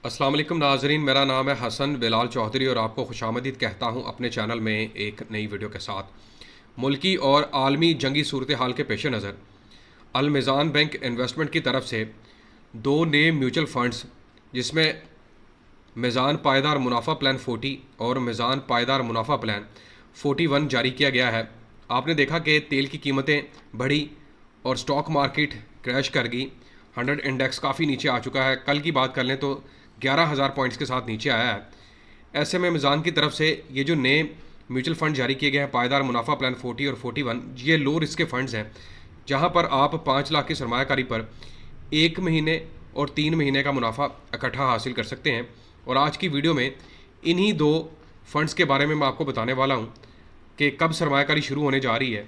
अस्सलाम वालेकुम नाजरीन, मेरा नाम है हसन बिलाल चौधरी और आपको खुशामदीद कहता हूँ अपने चैनल में एक नई वीडियो के साथ। मुल्की और आलमी जंगी सूरत हाल के पेश नज़र अल मीज़ान बैंक इन्वेस्टमेंट की तरफ से दो नए म्यूचुअल फंड्स जिसमें मीज़ान पायदार मुनाफा प्लान 40 और मीज़ान पायदार मुनाफा प्लान 41 जारी किया गया है। आपने देखा कि तेल की कीमतें बढ़ी और स्टॉक मार्केट क्रैश कर गई। 100 इंडेक्स काफ़ी नीचे आ चुका है। कल की बात कर लें तो 11,000 पॉइंट्स के साथ नीचे आया है। ऐसे में मीज़ान की तरफ से ये जो नए म्यूचुअल फंड जारी किए गए हैं पायदार मुनाफा प्लान 40 और 41, ये लो रिस्क के फंड्स हैं जहां पर आप 5 लाख की सरमायाकारी पर 1 महीने और 3 महीने का मुनाफा इकट्ठा हासिल कर सकते हैं। और आज की वीडियो में इन्हीं दो फंड्स के बारे में मैं आपको बताने वाला हूं कि कब सरमायाकारी शुरू होने जा रही है,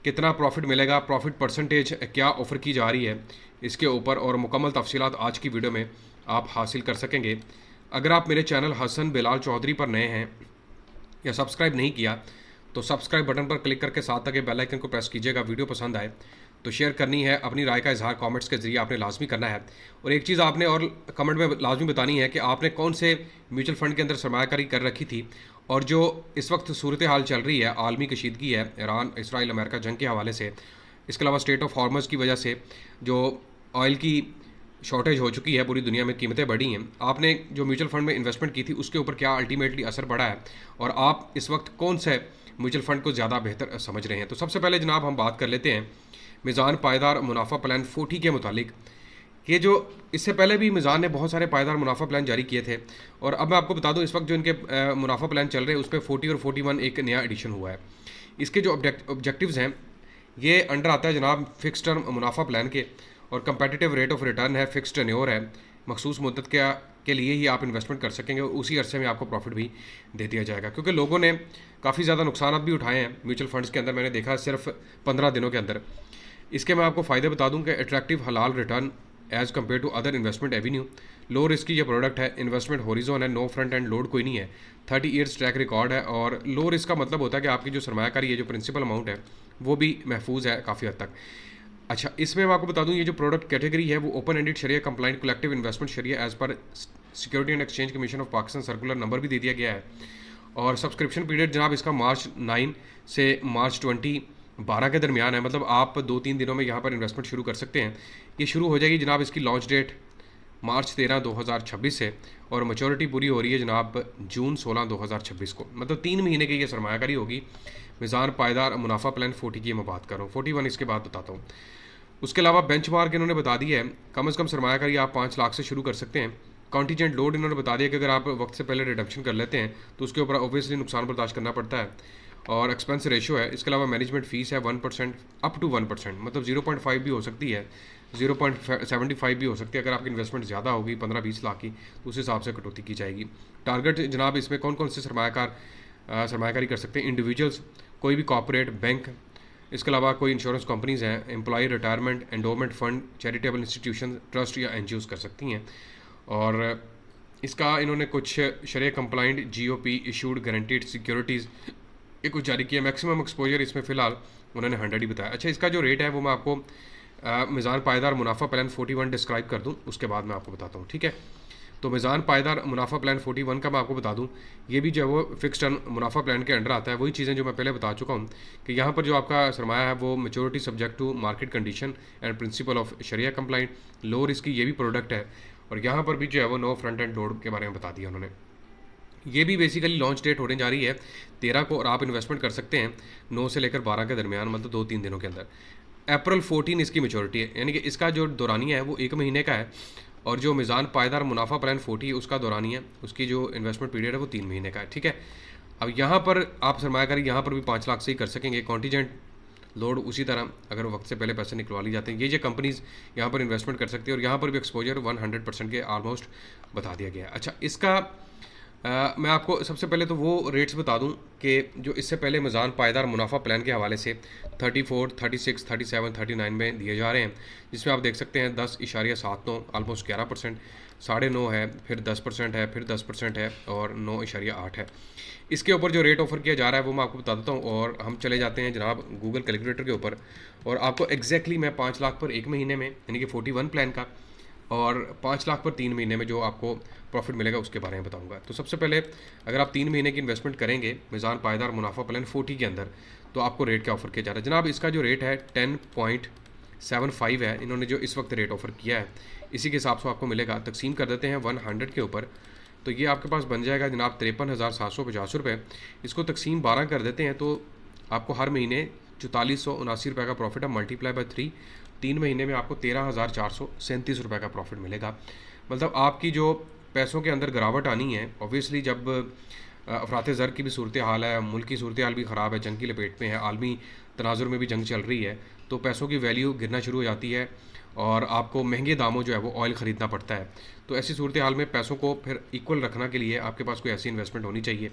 कितना प्रॉफिट मिलेगा, प्रॉफिट परसेंटेज क्या ऑफ़र की जा रही है इसके ऊपर, और मुकम्मल तफसीलात आज की वीडियो में आप हासिल कर सकेंगे। अगर आप मेरे चैनल हसन बिलाल चौधरी पर नए हैं या सब्सक्राइब नहीं किया तो सब्सक्राइब बटन पर क्लिक करके साथ तक बेल आइकन को प्रेस कीजिएगा। वीडियो पसंद आए तो शेयर करनी है, अपनी राय का इजहार कमेंट्स के जरिए आपने लाजमी करना है। और एक चीज़ आपने और कमेंट में लाजमी बतानी है कि आपने कौन से म्यूचुअल फंड के अंदर सरमायाकारी कर रखी थी, और जो इस वक्त सूरत हाल चल रही है, आलमी कशीदगी है ईरान इसराइल अमेरिका जंग के हवाले से, इसके अलावा स्टेट ऑफ हॉर्मस की वजह से जो ऑयल की शॉर्टेज हो चुकी है, पूरी दुनिया में कीमतें बढ़ी हैं, आपने जो म्यूचुअल फंड में इन्वेस्टमेंट की थी उसके ऊपर क्या अल्टीमेटली असर पड़ा है, और आप इस वक्त कौन से म्यूचुअल फंड को ज़्यादा बेहतर समझ रहे हैं। तो सबसे पहले जनाब हम बात कर लेते हैं मीज़ान पायदार मुनाफा प्लान 40 के मुतालिक। ये जो इससे पहले भी मीज़ान ने बहुत सारे पायदार मुनाफा प्लान जारी किए थे, और अब मैं आपको बता दूं इस वक्त जो इनके मुनाफा प्लान चल रहे हैं उसमें 40 और 41 एक नया एडिशन हुआ है। इसके जो ऑब्जेक्टिव्स हैं ये अंडर आता है जनाब फिक्स टर्म मुनाफा प्लान के, और कंपेटिटिव रेट ऑफ रिटर्न है, फिक्स टेन्योर है, मखसूस मुद्दत के लिए ही आप इन्वेस्टमेंट कर सकेंगे और उसी अरसे में आपको प्रॉफिट भी दे दिया जाएगा। क्योंकि लोगों ने काफ़ी ज़्यादा नुकसान भी उठाए हैं म्यूचुअल फंड्स के अंदर, मैंने देखा सिर्फ 15 दिनों के अंदर। इसके मैं आपको फ़ायदे बता दूं कि अट्रैक्टिव हलाल return as compare to other investment avenue, low risk की ये प्रोडक्ट है, इन्वेस्टमेंट हॉरिजॉन है, नो फ्रंट एंड लोड कोई नहीं है, 30 ईयर्स ट्रैक रिकॉर्ड है। और लो रिस्क का मतलब होता है कि आपकी जो सरमायाकारी है, जो प्रिंसिपल अमाउंट है, वो भी महफूज है काफ़ी हद तक। अच्छा, इसमें मैं आपको बता दूं ये जो प्रोडक्ट कैटेगरी है वो ओपन एंडेड शरिया कंप्लाइंट कलेक्टिव इन्वेस्टमेंट शरिया as per security and exchange commission of Pakistan circular number भी दे दिया गया है। और सब्सक्रिप्शन पीरियड जनाब इसका मार्च 9 से मार्च 2012 के दरमियान है, मतलब आप 2-3 दिनों में यहाँ पर इन्वेस्टमेंट शुरू कर सकते हैं। ये शुरू हो जाएगी जनाब, इसकी लॉन्च डेट मार्च 13 2026 से, और मैच्योरिटी पूरी हो रही है जनाब जून 16 2026 को। मतलब 3 महीने की ये सरमायाकारी होगी। मीज़ान पायदार मुनाफा प्लान 40 की मैं बात कर रहा हूँ, 41 इसके बाद बताता हूँ। उसके अलावा बेंचमार्क इन्होंने बता दिया है, कम से कम सरमायाकारी आप 5 लाख से शुरू कर सकते हैं। कॉन्टीजेंट लोड इन्होंने बता दिया कि अगर आप वक्त से पहले रिडम्पशन कर लेते हैं तो उसके ऊपर ऑब्वियसली नुकसान बर्दाश्त करना पड़ता है। और एक्सपेंस रेशियो है, इसके अलावा मैनेजमेंट फ़ीस है 1% अप टू 1%, मतलब 0.5 भी हो सकती है, 0.75 भी हो सकती है। अगर आपकी इन्वेस्टमेंट ज़्यादा होगी 15-20 लाख की तो उस हिसाब से कटौती की जाएगी। टारगेट जनाब इसमें कौन कौन से सरमायाकारी कर सकते हैं, इंडिविजुअल्स, कोई भी कॉर्पोरेट, बैंक, इसके अलावा कोई इंश्योरेंस कंपनीज़ हैं, employ retirement, endowment fund, charitable institution, trust या एनजीओज़ कर सकती हैं। और इसका इन्होंने कुछ शरिया compliant GOP issued guaranteed securities ये कुछ जारी किया। मैक्सिमम एक्सपोजर इसमें फ़िलहाल उन्होंने 100 ही बताया। अच्छा, इसका जो रेट है वो मैं आपको मीज़ान पायदार मुनाफा प्लान 41 डिस्क्राइब कर दूं, उसके बाद मैं आपको बताता हूँ, ठीक है। तो मीज़ान पायदार मुनाफा प्लान 41 का मैं आपको बता दूं, ये भी जो है वो फिक्स टर्म मुनाफा प्लान के अंडर आता है। वही चीज़ें जो मैं पहले बता चुका हूँ कि यहाँ पर जो आपका सरमाया है वो maturity subject to market condition and principle of शरिया कंप्लाइंट, लो रिस्क की ये भी प्रोडक्ट है। और यहाँ पर भी जो है वो नो फ्रंट एंड लोड के बारे में बता दिया उन्होंने। ये भी बेसिकली लॉन्च डेट होने जा रही है 13 को, और आप इन्वेस्टमेंट कर सकते हैं 9 से लेकर 12 के दरमियान, मतलब 2-3 दिनों के अंदर। अप्रैल 14 इसकी मेच्योरिटी है, यानी कि इसका जो दौरानिया है वो 1 महीने का है, और जो मीज़ान पायदार मुनाफा प्लान 40 उसका दौरानिया, उसकी जो इन्वेस्टमेंट पीरियड है वो 3 महीने का है, ठीक है। अब यहाँ पर आप सरमायाकारी यहाँ पर भी 5 लाख से ही कर सकेंगे। कॉन्टीजेंट लोड उसी तरह, अगर वक्त से पहले पैसे निकलवा ली जाते हैं, ये कंपनीज़ यहाँ पर इन्वेस्टमेंट कर सकती है, और यहाँ पर भी एक्सपोजर 100% के ऑलमोस्ट बता दिया गया है। अच्छा, इसका मैं आपको सबसे पहले तो वो रेट्स बता दूं कि जो इससे पहले मीज़ान पायदार मुनाफा प्लान के हवाले से 34, 36, 37, 39 में दिए जा रहे हैं, जिसमें आप देख सकते हैं 10.79 ऑलमोस्ट 11%, 9.5 है, फिर 10% है, फिर 10% है, और 9.8 है। इसके ऊपर जो रेट ऑफर किया जा रहा है वो मैं आपको बता देता हूँ, और हम चले जाते हैं जनाब गूगल कैलकुलेटर के ऊपर, और आपको एग्जैक्टली मैं 5 लाख पर 1 महीने में, यानी कि 41 प्लान का और 5 लाख पर 3 महीने में जो आपको प्रॉफिट मिलेगा उसके बारे में बताऊंगा। तो सबसे पहले अगर आप 3 महीने की इन्वेस्टमेंट करेंगे मीज़ान पायदार मुनाफा प्लान 40 के अंदर, तो आपको रेट क्या ऑफर किया जा रहा है जनाब। इसका जो रेट है 10.75 है, इन्होंने जो इस वक्त रेट ऑफर किया है इसी के हिसाब से आपको मिलेगा। तकसीम कर देते हैं 100 के ऊपर, तो ये आपके पास बन जाएगा जनाब 53,750 रुपये। इसको तकसीम 12 कर देते हैं तो आपको हर महीने 4479 रुपये का प्रॉफिट है, मल्टीप्लाई बाय 3, 3 महीने में आपको 13,437 रुपये का प्रॉफिट मिलेगा। मतलब आपकी जो पैसों के अंदर गिरावट आनी है, ऑब्वियसली जब अफरात ज़र की भी सूरत हाल है, मुल्क की सूरत हाल भी ख़राब है, जंग की लपेट में है, आलमी तनाजुर में भी जंग चल रही है, तो पैसों की वैल्यू गिरना शुरू हो जाती है और आपको महंगे दामों जो है वो ऑयल ख़रीदना पड़ता है। तो ऐसी सूरत हाल में पैसों को फिर इक्वल रखने के लिए आपके पास कोई ऐसी इन्वेस्टमेंट होनी चाहिए।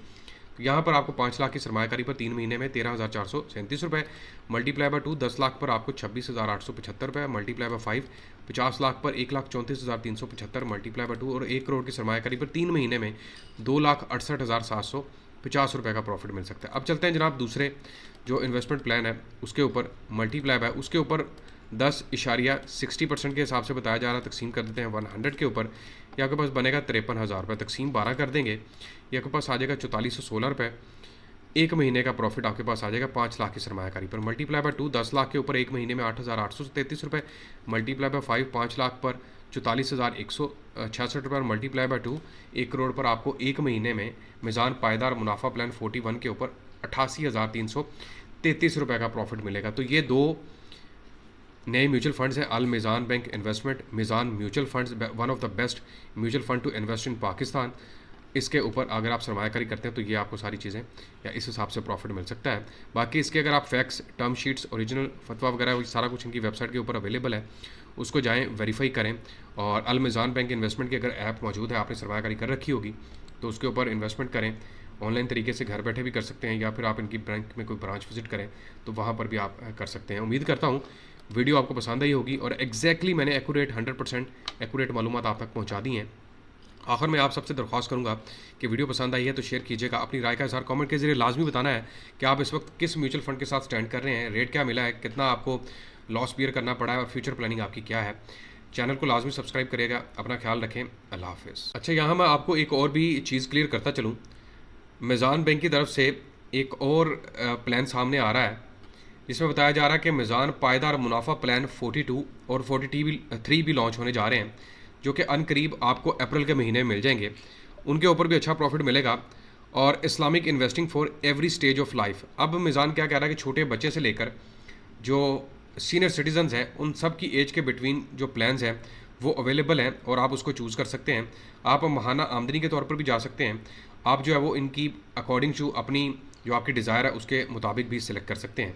तो यहाँ पर आपको 5 लाख की सरमायाकारी पर 3 महीने में 13,437 रुपये, मल्टीप्लाई बाय 2 10 लाख पर आपको 26,875 रुपये, मल्टीप्लाई बाय 5 50 लाख पर 1,34,375, मल्टीप्लाई बाय 2 और 1 करोड़ की सरमायाकारी पर 3 महीने में 2,68,750 रुपये का प्रॉफिट मिल सकता है। अब चलते हैं जनाब दूसरे जो इन्वेस्टमेंट प्लान है उसके ऊपर। मल्टीप्लाई बाय उसके ऊपर 10.60% के हिसाब से बताया जा रहा है, तकसीम कर देते हैं 100 के ऊपर, ये आपके पास बनेगा 53,000 रुपये। तकसीम 12 कर देंगे, ये आपके पास आ जाएगा 4416 रुपये। एक महीने का प्रॉफिट आपके पास आ जाएगा 5 लाख की सरमायाकारी पर। मल्टीप्लाई बाय 2 10 लाख के ऊपर एक महीने में 8,833 रुपये, मल्टीप्लाई बाय 5 5 लाख पर 44,166 रुपये, और मल्टीप्लाई बाय 2 1 करोड़ पर आपको एक महीने में मीज़ान पायदार मुनाफा प्लान 41 के ऊपर 88,333 रुपये का प्रॉफिट मिलेगा। तो ये दो नए म्यूचुअल फंड्स हैं, Al Meezan bank investment Meezan mutual funds, one of the best mutual fund to invest in Pakistan. इसके ऊपर अगर आप सरमायाकारी करते हैं तो ये आपको सारी चीज़ें या इस हिसाब से प्रॉफिट मिल सकता है। बाकी इसके अगर आप फैक्स, टर्म शीट्स, ओरिजिनल फतवा वगैरह सारा कुछ इनकी वेबसाइट के ऊपर अवेलेबल है, उसको जाएँ वेरीफाई करें। और अल मीज़ान बैंक इन्वेस्टमेंट की अगर ऐप मौजूद है, आपने सरमायाकारी कर रखी होगी, तो उसके ऊपर इन्वेस्टमेंट करें। ऑनलाइन तरीके से घर बैठे भी कर सकते हैं, या फिर आप इनकी बैंक में कोई ब्रांच विजिट करें तो वहाँ पर भी आप कर सकते हैं। उम्मीद करता हूँ वीडियो आपको पसंद आई होगी और एग्जैक्टली मैंने एक्यूरेट 100% एक्यूरेट मालूमात आप तक पहुँचा दी हैं। आखिर में आप सबसे दरख्वास्त करूंगा कि वीडियो पसंद आई है तो शेयर कीजिएगा। अपनी राय का इज़हार कमेंट के जरिए लाजमी बताना है कि आप इस वक्त किस म्यूचुअल फंड के साथ स्टैंड कर रहे हैं, रेट क्या मिला है, कितना आपको लॉस बियर करना पड़ा है और फ्यूचर प्लानिंग आपकी क्या है। चैनल को लाजमी सब्सक्राइब करिएगा। अपना ख्याल रखें। अल्लाह हाफिज़। अच्छा, यहाँ मैं आपको एक और भी चीज़ क्लियर करता चलूँ। मीज़ान बैंक की तरफ से एक और प्लान सामने आ रहा है जिसमें बताया जा रहा है कि मीज़ान पायदार मुनाफा प्लान 42 और 43 भी लॉन्च होने जा रहे हैं, जो कि अनकरीब आपको अप्रैल के महीने में मिल जाएंगे। उनके ऊपर भी अच्छा प्रॉफिट मिलेगा। और Islamic investing for every stage of life. अब मीज़ान क्या कह रहा है कि छोटे बच्चे से लेकर जो सीनियर सिटीजन्स हैं उन सब की एज के बिटवीन जो प्लान्स हैं वो अवेलेबल हैं और आप उसको चूज़ कर सकते हैं। आप माहाना आमदनी के तौर पर भी जा सकते हैं। आप जो है वो इनकी अकॉर्डिंग टू अपनी जो आपकी डिज़ायर है उसके मुताबिक भी सिलेक्ट कर सकते हैं।